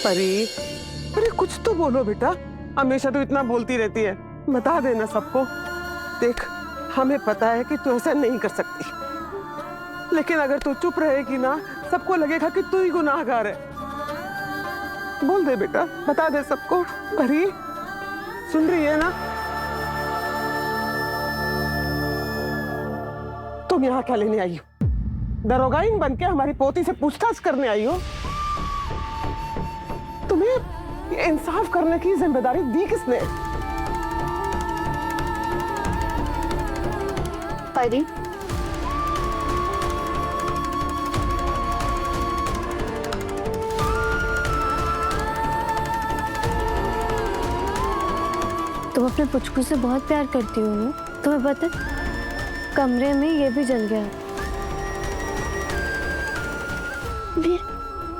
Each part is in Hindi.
परी, अरे कुछ तो बोलो बेटा, हमेशा तो इतना बोलती रहती है। बता देना सबको। देख, हमें पता है कि तू ऐसा नहीं कर सकती, लेकिन अगर तू चुप रहेगी ना, सबको लगेगा कि तू ही गुनाहगार है। बोल दे बेटा, बता दे सबको। परी, सुन रही है ना? तुम यहाँ क्या लेने आई हो? दरोगाइन बन के हमारी पोती से पूछताछ करने आई हो? तुम्हें इंसाफ करने की जिम्मेदारी दी किसने? परी, तुम अपने पुचकू से बहुत प्यार करती हो ना? तुम्हें पता है, कमरे में ये भी जल गया।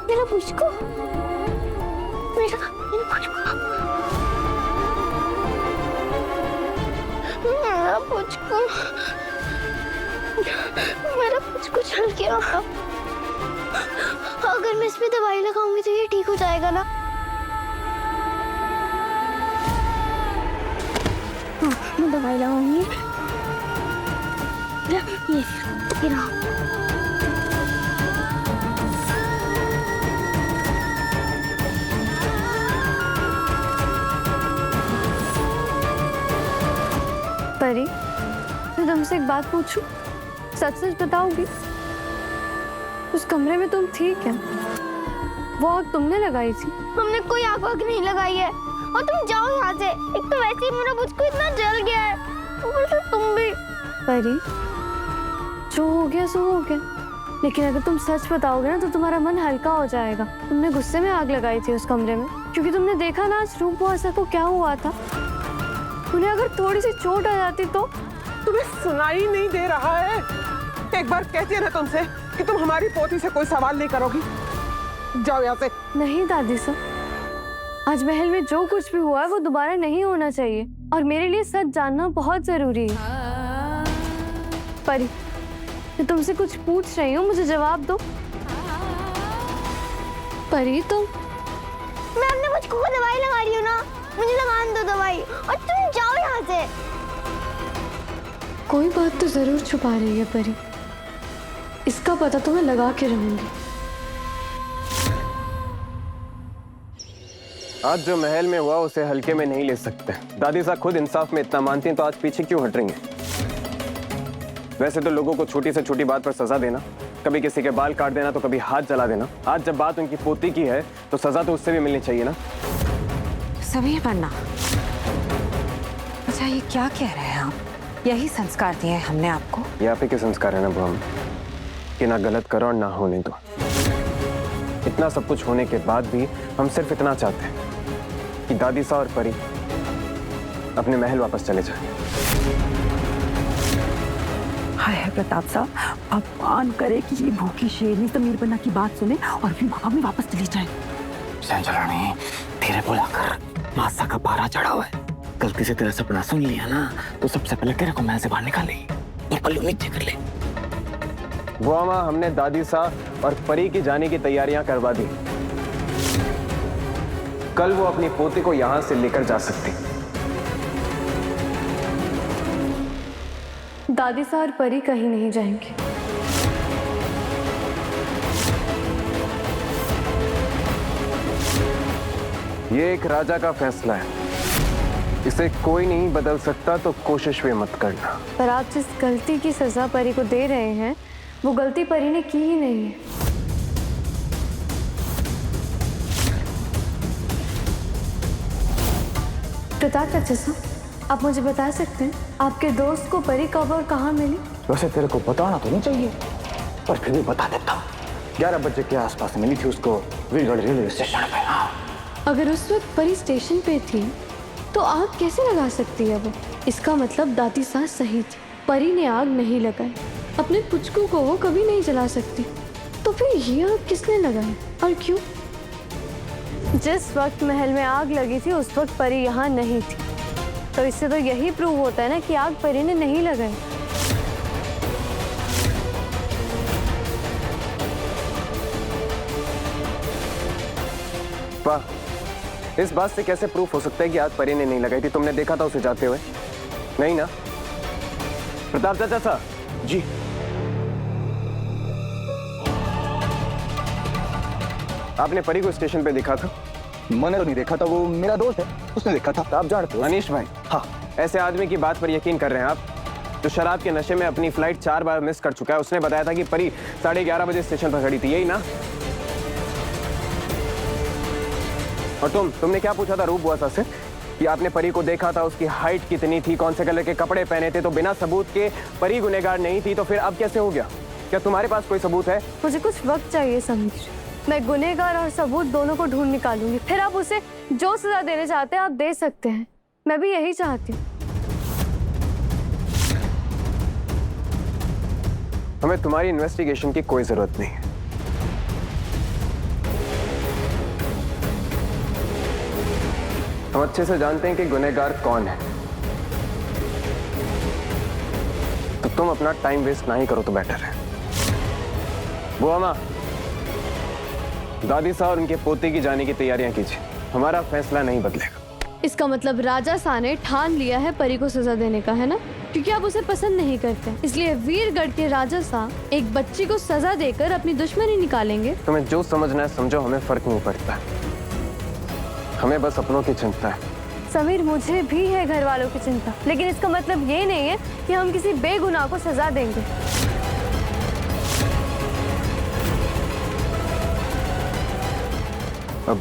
मेरा पुचकू, मेरा पुचकू, मेरा पुचकू, मेरा पुचकू जल गया। अगर मैं इसमें दवाई लगाऊंगी तो ये ठीक हो जाएगा ना? मैं दवाई लगाऊंगी। ये रहा। परी, मैं तुमसे एक बात पूछूं? सच सच बताओगी? उस कमरे में तुम थी क्या? वो आग तुमने लगाई थी? हमने कोई आग वाग नहीं लगाई है, और तुम जाओ यहाँ से। एक तो वैसे ही मेरा पुचकू इतना जल गया है, ऊपर से तुम भी। परी, जो हो गया सो हो गया, लेकिन अगर तुम सच बताओगे ना तो तुम्हारा मन हल्का हो जाएगा। तुमने गुस्से में आग लगाई थी उस कमरे में, क्योंकि तुमने देखा ना आज रूप सर को क्या हुआ था। उन्हें अगर थोड़ी सी चोट आ जाती तो। तुम्हें सुनाई नहीं दे रहा है? एक बार कहती है ना तुमसे कि तुम हमारी पोती से कोई सवाल नहीं करोगी। जाओ यहाँ से। नहीं दादी साहब, आज महल में जो कुछ भी हुआ है वो दोबारा नहीं होना चाहिए, और मेरे लिए सच जानना बहुत जरूरी है। परी, मैं तुमसे कुछ पूछ रही हूँ, मुझे जवाब दो। परी, तुम। मैं अपने पुचकू को दवाई लगा रही हूँ ना, मुझे लगाने दो दवाई, और तुम जाओ यहाँ से। कोई बात तो जरूर छुपा रही है परी, इसका पता तो मैं लगा के रहूंगी। आज जो महल में हुआ उसे हल्के में नहीं ले सकते। दादी साहब खुद इंसाफ में इतना मानती हैं तो आज पीछे क्यों हट रही हैं? वैसे तो लोगों को छोटी से छोटी बात पर सजा देना, कभी किसी के बाल काट देना तो कभी हाथ जला देना, आज जब बात उनकी पोती की है तो सजा तो उससे भी मिलनी चाहिए ना। सभी बनना। अच्छा, ये क्या कह रहे हैं आप? यही संस्कार दिए हैं हमने आपको? ये आप ही के संस्कार है ना बुआ, कि ना गलत करो और ना होने दो। इतना सब कुछ होने के बाद भी हम सिर्फ इतना चाहते हैं कि दादी साहब और परी अपने महल वापस चले जाएं। हाय प्रताप साहब, भगवान करे कि ये भूखी शेरनी समीर बन्ना की बात सुने और फिर में वापस चली जाए। नहीं, धीरे बोला कर, मासा का पारा चढ़ा हुआ है। गलती से तेरा सपना सुन लिया ना तो सबसे पहले तेरे को महल से बाहर निकालेगी और पल्लू नीचे कर ले। बुआ माँ, हमने दादी साहब और परी की जाने की तैयारियां करवा दी। कल वो अपनी पोती को यहां से लेकर जा सकती। दादी साहब और परी कहीं नहीं जाएंगे। ये एक राजा का फैसला है, इसे कोई नहीं बदल सकता, तो कोशिश भी मत करना। पर आप जिस गलती की सजा परी को दे रहे हैं वो गलती परी ने की ही नहीं है। प्रताप चाचा साहब, आप मुझे बता सकते हैं आपके दोस्त को परी कब और कहाँ मिली? वैसे तेरे को बताना तो नहीं चाहिए, पर फिर भी बता देता हूँ। 11 बजे के आसपास मिली थी उसको वीरगढ़ रेलवे स्टेशन पे। अगर उस वक्त परी स्टेशन पे थी तो आग कैसे लगा सकती है वो? इसका मतलब दादी सास सही थी, परी ने आग नहीं लगाई। अपने पुचकू को वो कभी नहीं जला सकती, तो फिर ये आग किसने लगाई और क्यों? जिस वक्त महल में आग लगी थी उस वक्त परी यहाँ नहीं थी, तो इससे तो यही प्रूव होता है ना कि आग परी ने नहीं लगाई। वाह, इस बात से कैसे प्रूफ हो सकता है कि आज परी ने नहीं लगाई थी? तुमने देखा था उसे जाते हुए? नहीं ना? प्रताप चाचा सा जी आपने परी को स्टेशन पे देखा था? मैंने तो नहीं देखा था, वो मेरा दोस्त है, उसने देखा था। आप जानते हो? अनीश भाई, हाँ। ऐसे आदमी की बात पर यकीन कर रहे हैं आप जो शराब के नशे में अपनी फ्लाइट 4 बार मिस कर चुका है? उसने बताया था कि परी 11:30 बजे स्टेशन पर खड़ी थी, यही ना? और तुमने क्या पूछा था रूप बुआ से कि आपने परी को देखा था, उसकी हाइट कितनी थी, कौन से कलर के कपड़े पहने थे? तो बिना सबूत के परी गुनहगार नहीं थी, तो फिर अब कैसे हो गया? क्या तुम्हारे पास कोई सबूत है? मुझे कुछ वक्त चाहिए समीर। मैं गुनहगार और सबूत दोनों को ढूंढ निकालूंगी, फिर आप उसे जो सजा देने चाहते हैं आप दे सकते हैं। मैं भी यही चाहती हूँ। हमें तुम्हारी इन्वेस्टिगेशन की कोई जरूरत नहीं है। हम अच्छे से जानते हैं कि गुनहगार कौन है, तो तुम अपना टाइम वेस्ट ना ही करो तो बेटर है। बुआ माँ, दादी साहब और उनके पोते की जाने की तैयारियां कीजिए, हमारा फैसला नहीं बदलेगा। इसका मतलब राजा सा ने ठान लिया है परी को सजा देने का, है ना? क्योंकि आप उसे पसंद नहीं करते, इसलिए वीरगढ़ के राजा सा एक बच्ची को सजा देकर अपनी दुश्मनी निकालेंगे। तुम्हें जो समझना है समझो, हमें फर्क नहीं पड़ता। हमें बस अपनों की चिंता है। समीर, मुझे भी है घर वालों की चिंता, लेकिन इसका मतलब ये नहीं है कि हम किसी बेगुनाह को सजा देंगे। अब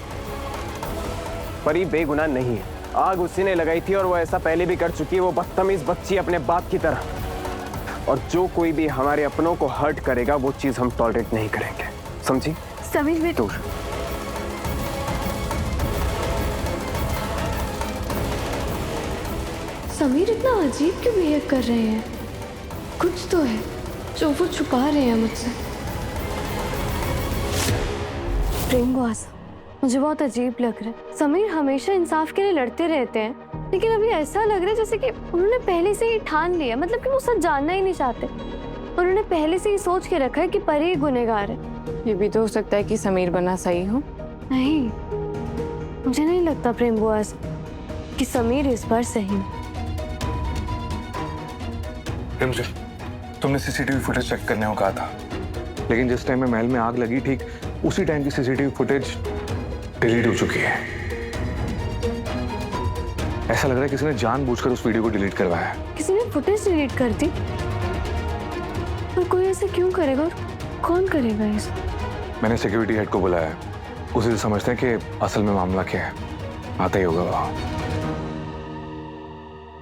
परी बेगुनाह नहीं है, आग उसी ने लगाई थी और वो ऐसा पहले भी कर चुकी है। वो बदतमीज बच्ची अपने बाप की तरह, और जो कोई भी हमारे अपनों को हर्ट करेगा वो चीज हम टॉलरेट नहीं करेंगे, समझी? समीर भी दूर। समीर इतना अजीब क्यों बिहेव कर रहे हैं? कुछ तो है जो वो छुपा रहे हैं मुझसे। प्रेम बुआस, मुझे बहुत अजीब लग रहा है। समीर हमेशा इंसाफ के लिए लड़ते रहते हैं, लेकिन अभी ऐसा लग रहा है जैसे कि उन्होंने पहले से ही ठान लिया, मतलब कि वो सच जानना ही नहीं चाहते। उन्होंने पहले से ही सोच के रखा है कि परी गुनहगार है। ये भी तो हो सकता है कि समीर बना सही हो। नहीं, मुझे नहीं लगता प्रेम बुआस कि समीर इस बार सही है। मुझे तुमने सीसीटीवी फुटेज चेक करने को कहा था, लेकिन जिस टाइम में महल में आग लगी ठीक उसी टाइम की सीसीटीवी फुटेज डिलीट हो चुकी है। ऐसा लग रहा है किसी ने जानबूझकर उस वीडियो को डिलीट करवाया है। किसी ने फुटेज डिलीट कर दी? और कोई ऐसे क्यों करेगा और कौन करेगा इसे? मैंने सिक्योरिटी हेड को बुलाया है, उसी से समझते हैं कि असल में मामला क्या है। आता ही होगा वहाँ।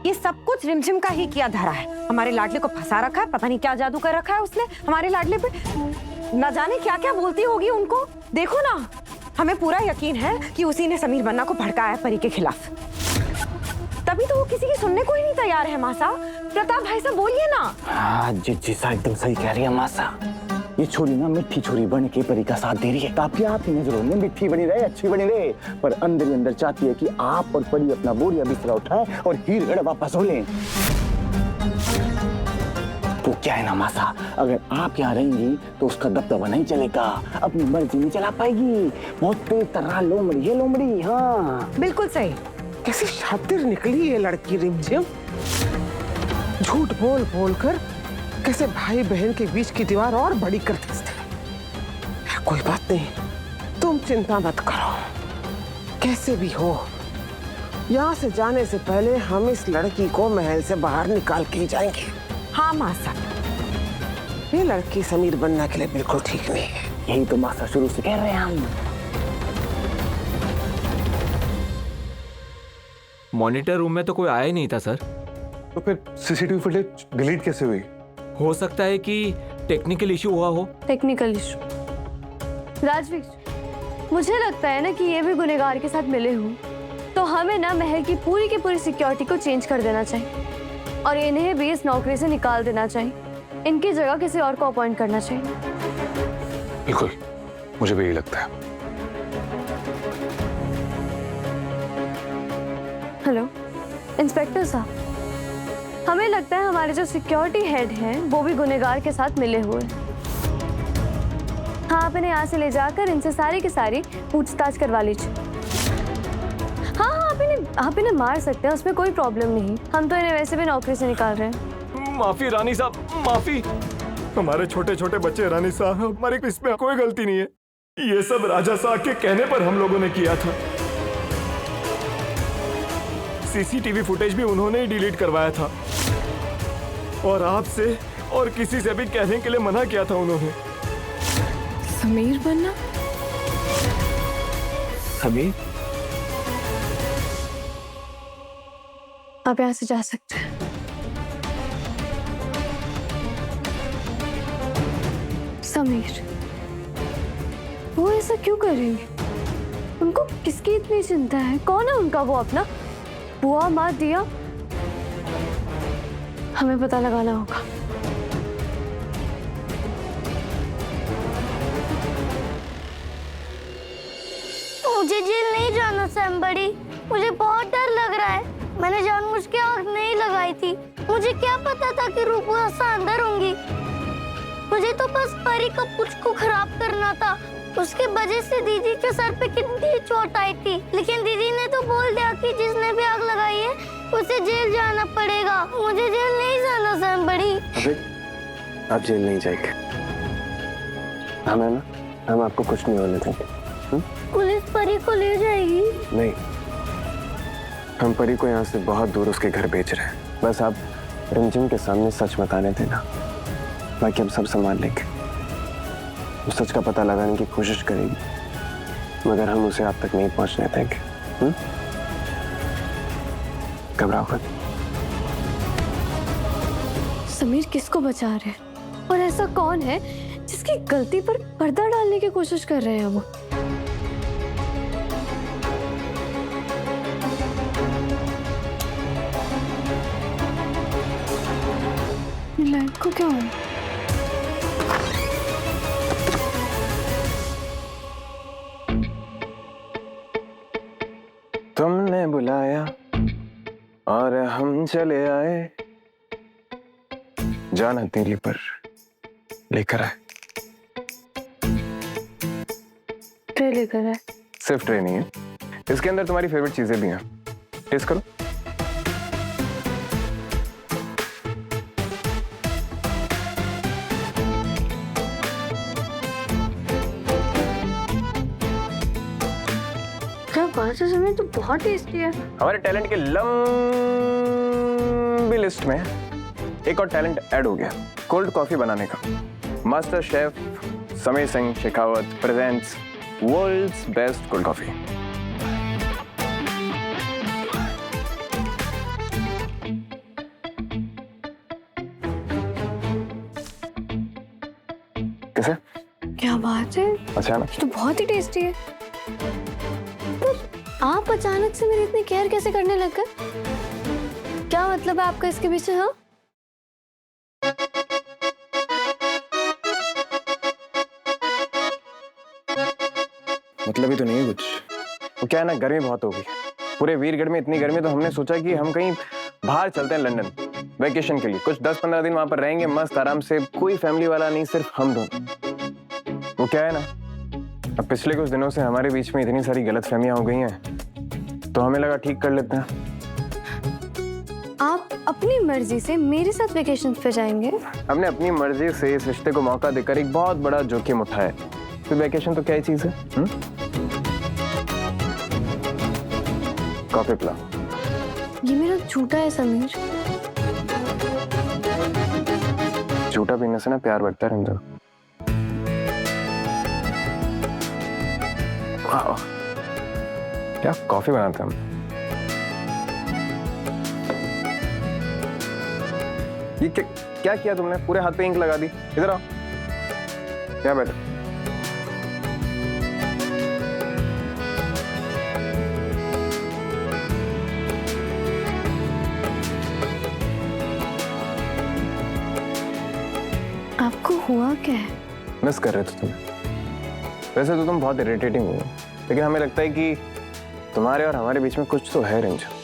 ये सब कुछ रिमझिम का ही किया धरा है। हमारे लाडले को फंसा रखा है, पता नहीं क्या जादू कर रखा है उसने हमारे लाडले पे। न जाने क्या क्या बोलती होगी उनको। देखो ना, हमें पूरा यकीन है कि उसी ने समीर बन्ना को भड़काया है परी के खिलाफ। तभी तो वो किसी की सुनने को ही नहीं तैयार है। मासा, प्रताप भाई साहब बोलिए ना। हाँ जी सा एकदम सही कह रही है मासा। ये छोरी ना मिठी छोरी बन के परी का साथ दे रही है, ताकि आपकी नजरों में मिठी बनी रहे, अच्छी बनी रहे, पर अंदर ही अंदर चाहती है कि आप और परी अपना बोरिया बिस्तरा उठाए और हीरगढ़ वापस हो लें। वो क्या है ना मासा, अगर आप यहाँ रहेंगी तो उसका दबदबा नहीं चलेगा, अपनी मर्जी नहीं चला पाएगी। बहुत तेज तरह लोमड़ी है लोमड़ी। हाँ बिल्कुल सही। कैसी शातिर निकली ये लड़की रिमझिम। झूठ बोल बोल कर कैसे भाई बहन के बीच की दीवार और बड़ी कर देती। कोई बात नहीं, तुम चिंता मत करो। कैसे भी हो, यहाँ से जाने से पहले हम इस लड़की को महल से बाहर निकाल के ही जाएंगे। हाँ मासा, ये लड़की समीर बनना के लिए बिल्कुल ठीक नहीं है। यही तो मासा शुरू से कह रहे हैं हम। मॉनिटर रूम में तो कोई आया ही नहीं था सर। तो फिर सीसीटीवी फुटेज डिलीट कैसे हुई? हो सकता है कि टेक्निकल इशू हुआ हो। Technical issue? राजवीर, मुझे लगता है ना कि ये भी गुनहगार के साथ मिले हों, तो हमें ना महल की पूरी सिक्योरिटी को चेंज कर देना चाहिए और इन्हें भी इस नौकरी से निकाल देना चाहिए। इनकी जगह किसी और को अपॉइंट करना चाहिए। बिल्कुल, मुझे भी यही लगता है। हेलो इंस्पेक्टर साहब, हमें लगता है हमारे जो सिक्योरिटी हेड हैं वो भी गुनहगार के साथ मिले हुए। हाँ, आप इन्हें यहाँ से ले जाकर इनसे सारी की सारी पूछताछ करवा लीजिए। आप इन्हें मार सकते हैं, उसमें कोई प्रॉब्लम नहीं। हम तो इन्हें वैसे भी नौकरी से निकाल रहे हैं। माफी रानी साहब, माफी। हमारे छोटे छोटे बच्चे रानी साहब, हमारी इसमें कोई गलती नहीं है। ये सब राजा साहब के कहने पर हम लोगों ने किया था। सीसीटीवी फुटेज भी उन्होंने ही डिलीट करवाया था और आपसे और किसी से भी कहने के लिए मना किया था उन्होंने। समीर बनना? समीर? आप यहाँ से जा सकते हैं। समीर, वो ऐसा क्यों करेंगे? उनको किसकी इतनी चिंता है? कौन है उनका वो अपना? बुआ, माँ, दिया? हमें पता लगाना होगा। मुझे जेल नहीं जाना सैम बड़ी, मुझे बहुत डर लग रहा है। मैंने जानबूझ के आग नहीं लगाई थी। मुझे क्या पता था कि रूपू ऐसा अंदर होंगी। मुझे तो बस परी का पुचकू खराब करना था। उसके वजह से दीदी के सर पे कितनी चोट आई थी, लेकिन दीदी ने तो बोल दिया कि जिसने भी आग लगाई है उसे जेल जाना पड़ेगा। मुझे जेल नहीं जाना सैम बड़ी। अबे, आप जेल नहीं जाएंगे। हमें ना, हम आपको कुछ नहीं होने देंगे। पुलिस परी को ले जाएगी? नहीं, हम परी को यहाँ से बहुत दूर उसके घर भेज रहे हैं। बस आप रंजन के सामने सच बताने देना, बाकी हम सब संभाल लेंगे। उस सच का पता लगाने की कोशिश करेगी, मगर हम उसे आप तक नहीं पहुंचने देंगे। घबराओ मत। समीर किसको बचा रहे हैं? और ऐसा कौन है जिसकी गलती पर पर्दा डालने की कोशिश कर रहे हैं वो? लाइट को क्या हुआ? तुमने बुलाया और हम चले आए, जाना तेरी पर लेकर आए। ट्रे लेकर आए? सिर्फ ट्रे नहीं है, इसके अंदर तुम्हारी फेवरेट चीजें भी हैं। टेस्ट करो। क्या बात है समीर, तो बहुत टेस्टी है। हमारे टैलेंट के लंबी लिस्ट में एक और टैलेंट ऐड हो गया, कोल्ड कॉफी बनाने का। Master chef Samir Singh Shekhawat presents world's best cold coffee. कैसे? क्या बात है, अच्छा ना? तो बहुत ही टेस्टी है। पर आप अचानक से मेरी इतनी केयर कैसे करने लग गए? क्या मतलब है आपका इसके पीछे? हाँ, मतलब ही तो नहीं कुछ। वो क्या है ना, गर्मी बहुत हो गई पूरे वीरगढ़ में। इतनी गर्मी तो हमने सोचा कि हम कहीं बाहर चलते हैं, लंदन वेकेशन के लिए। कुछ 10-15 दिन वहां पर रहेंगे मस्त आराम से, कोई फैमिली वाला नहीं, सिर्फ हम दोनों। वो क्या है ना, अब पिछले कुछ दिनों से हमारे बीच में इतनी सारी गलतफहमियां हो गई हैं, तो हमें लगा ठीक कर लेते हैं। आप अपनी मर्जी से मेरे साथ वेकेशन पे जाएंगे? हमने अपनी मर्जी से इस रिश्ते को मौका देकर एक बहुत बड़ा जोखिम उठाया। तो वेकेशन तो क्या ही चीज है? कॉफी पिलाओ। ये मेरा झूठा है समीर। झूठा पीने से ना प्यार बढ़ता है रंजन। वाह, क्या कॉफी बनाते हैं हम। ये क्या किया तुमने? पूरे हाथ पे इंक लगा दी। इधर आओ, क्या बैठे? आपको हुआ क्या है? मिस कर रहे थे तुम्हें। वैसे तो तुम बहुत इरिटेटिंग हो, लेकिन हमें लगता है कि तुम्हारे और हमारे बीच में कुछ तो है रंजन।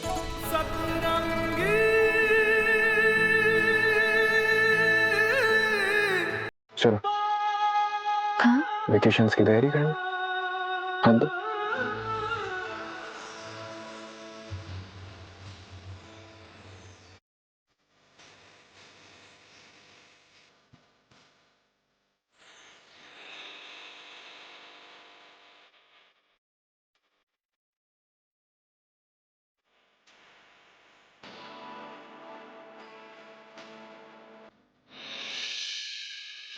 चलो कहाँ? वेकेशंस की तैयारी करनी। हाँ तो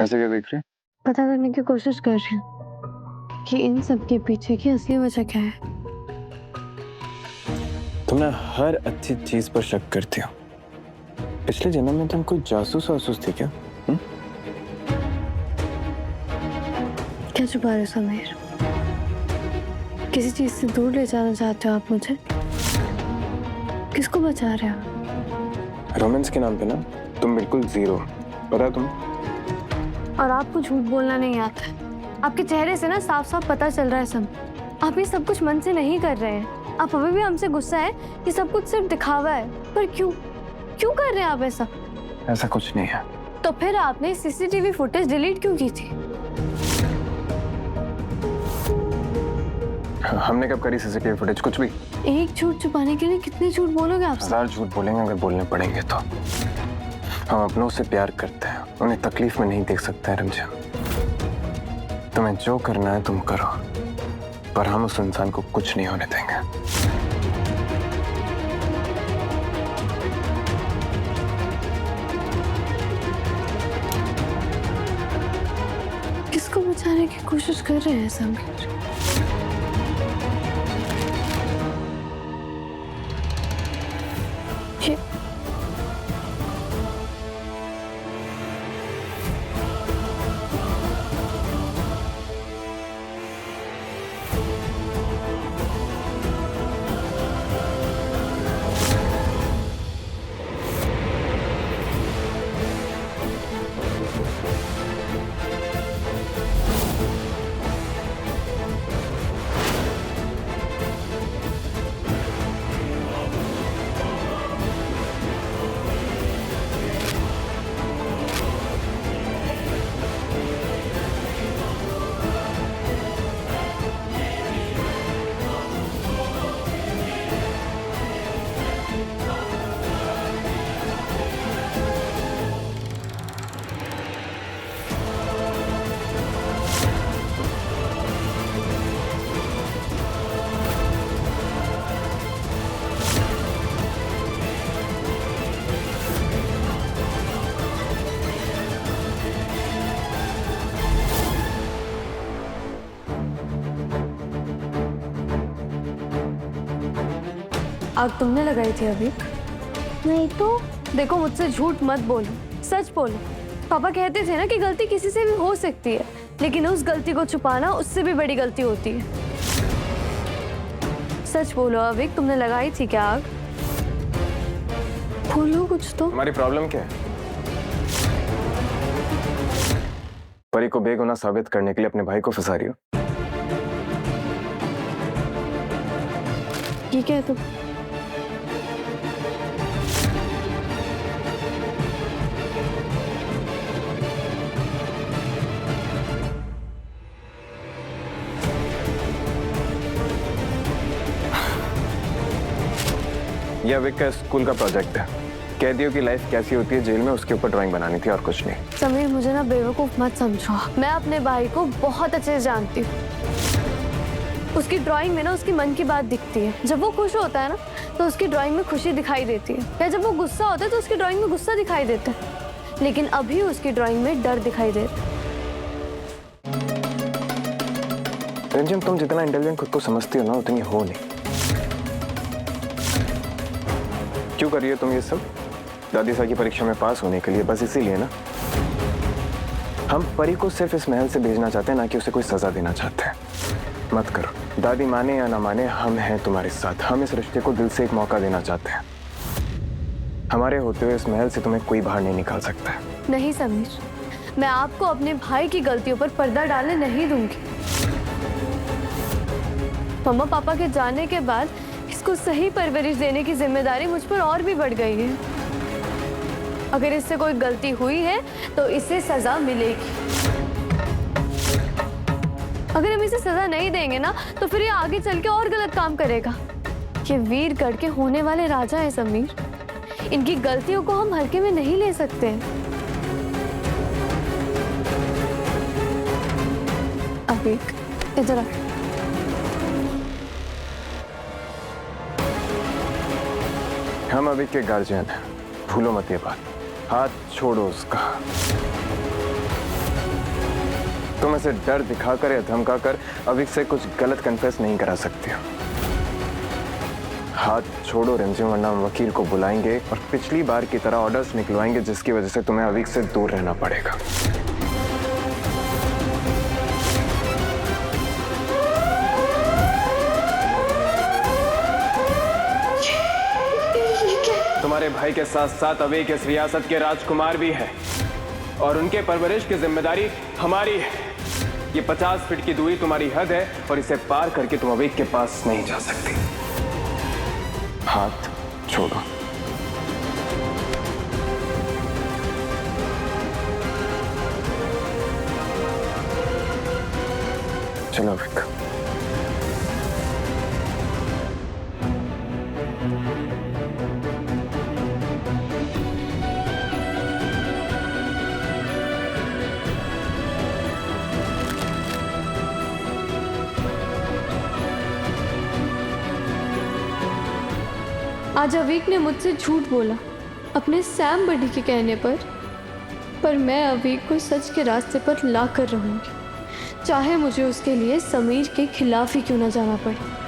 ऐसे क्या देख रहे हैं? पता करने की कोशिश कर रही हूँ कि इन सब के पीछे की असली वजह क्या है। तुम ना हर अच्छी चीज पर शक करती हो। पिछले जन्म में तुम कोई जासूस वासूस थी क्या? क्या छुपा रहे हो समीर? किसी चीज से दूर ले जाना चाहते हो आप मुझे? किसको बचा रहे हो? रोमांस के नाम पे ना तुम बिल्कुल जीरो, पता है तुम? और आपको झूठ बोलना नहीं आता है। आपके चेहरे से ना साफ साफ पता चल रहा है सब। आप ये सब कुछ मन से नहीं कर रहे हैं। आप अभी भी हमसे गुस्सा है कि सब कुछ सिर्फ दिखावा है। पर क्यों क्यों कर रहे हैं आप ऐसा? ऐसा कुछ नहीं है। तो फिर आपने सीसीटीवी फुटेज डिलीट क्यों की थी? हमने कब करी सीसीटीवी फुटेज? कुछ भी। एक झूठ छुपाने के लिए कितने झूठ बोलोगे आप? 1000 झूठ बोलेंगे अगर बोलने पड़ेंगे तो। हम अपनों से प्यार करते हैं, उन्हें तकलीफ में नहीं देख सकते हैं रंजन। तुम्हें जो करना है तुम करो, पर हम उस इंसान को कुछ नहीं होने देंगे। किसको बचाने की कोशिश कर रहे हैं समीर? ये आग तुमने लगाई थी अभी? नहीं तो। देखो मुझसे झूठ मत बोलो, सच बोलो। पापा कहते थे ना कि गलती किसी से भी हो सकती है, लेकिन उस गलती को छुपाना उससे भी बड़ी गलती होती है। सच बोलो अविक, तुमने लगाई थी क्या आग? बोलो कुछ तो। हमारी प्रॉब्लम क्या है? परी को बेगुनाह साबित करने के लिए अपने भाई को फंसा रही हो। ठीक है तुम। यह अविक का स्कूल का प्रोजेक्ट है। कैदियों की लाइफ कैसी होती है जेल में, उसके ऊपर ड्राइंग बनानी थी और कुछ नहीं। समीर मुझे ना बेवकूफ मत समझो। मैं अपने भाई को बहुत अच्छे से जानती हूँ। उसकी ड्राइंग में ना उसकी मन की बात दिखती है। जब वो खुश होता है ना तो उसकी ड्राइंग में खुशी दिखाई देती है, या जब वो गुस्सा होता है तो उसकी ड्राइंग में गुस्सा दिखाई देता है। लेकिन अभी उसकी ड्राइंग में डर दिखाई देता है। रंजन, तुम जितना इंटेलिजेंट खुद को समझती हो ना उतनी हो नहीं। क्यों कर रही हो तुम ये सब? दादी साहब की परीक्षा में पास होने के लिए, बस इसीलिए ना? हम परी को सिर्फ इस महल से भेजना चाहते हैं, ना कि उसे कोई सजा देना चाहते हैं। मत करो। दादी माने या ना माने, हम हैं तुम्हारे साथ। हम इस रिश्ते को दिल से एक मौका देना चाहते हैं। हमारे होते हुए इस महल से तुम्हें कोई बाहर नहीं निकाल सकता है। नहीं समीर, मैं आपको अपने भाई की गलतियों पर पर्दा डालने नहीं दूंगी। मम्मा पापा के जाने के बाद इसको सही परवरिश देने की जिम्मेदारी मुझ पर और भी बढ़ गई है। अगर इससे कोई गलती हुई है तो इसे सजा मिलेगी। अगर हम इसे सजा नहीं देंगे ना तो फिर ये आगे चल के और गलत काम करेगा। ये वीरगढ़ के होने वाले राजा हैं समीर। इनकी गलतियों को हम हल्के में नहीं ले सकते। अविक, इधर आ। हम अविक के गार्जियन हैं, भूलो मत ये बात। हाथ छोड़ो उसका। तुम ऐसे डर दिखाकर या धमकाकर अविक से कुछ गलत कन्फेस नहीं करा सकती हो। हाथ छोड़ो रिमझिम, वरना हम वकील को बुलाएंगे और पिछली बार की तरह ऑर्डर्स निकलवाएंगे, जिसकी वजह से तुम्हें अविक से दूर रहना पड़ेगा। तुम्हारे भाई के साथ साथ अविक इस रियासत के राजकुमार भी है और उनके परवरिश की जिम्मेदारी हमारी है। ये 50 फीट की दूरी तुम्हारी हद है और इसे पार करके तुम अविक के पास नहीं जा सकती। हाथ छोड़ो। चलो अविक। आज अवीक ने मुझसे झूठ बोला अपने सैम बडी के कहने पर मैं अवीक को सच के रास्ते पर ला कर रहूंगी, चाहे मुझे उसके लिए समीर के खिलाफ ही क्यों ना जाना पड़े।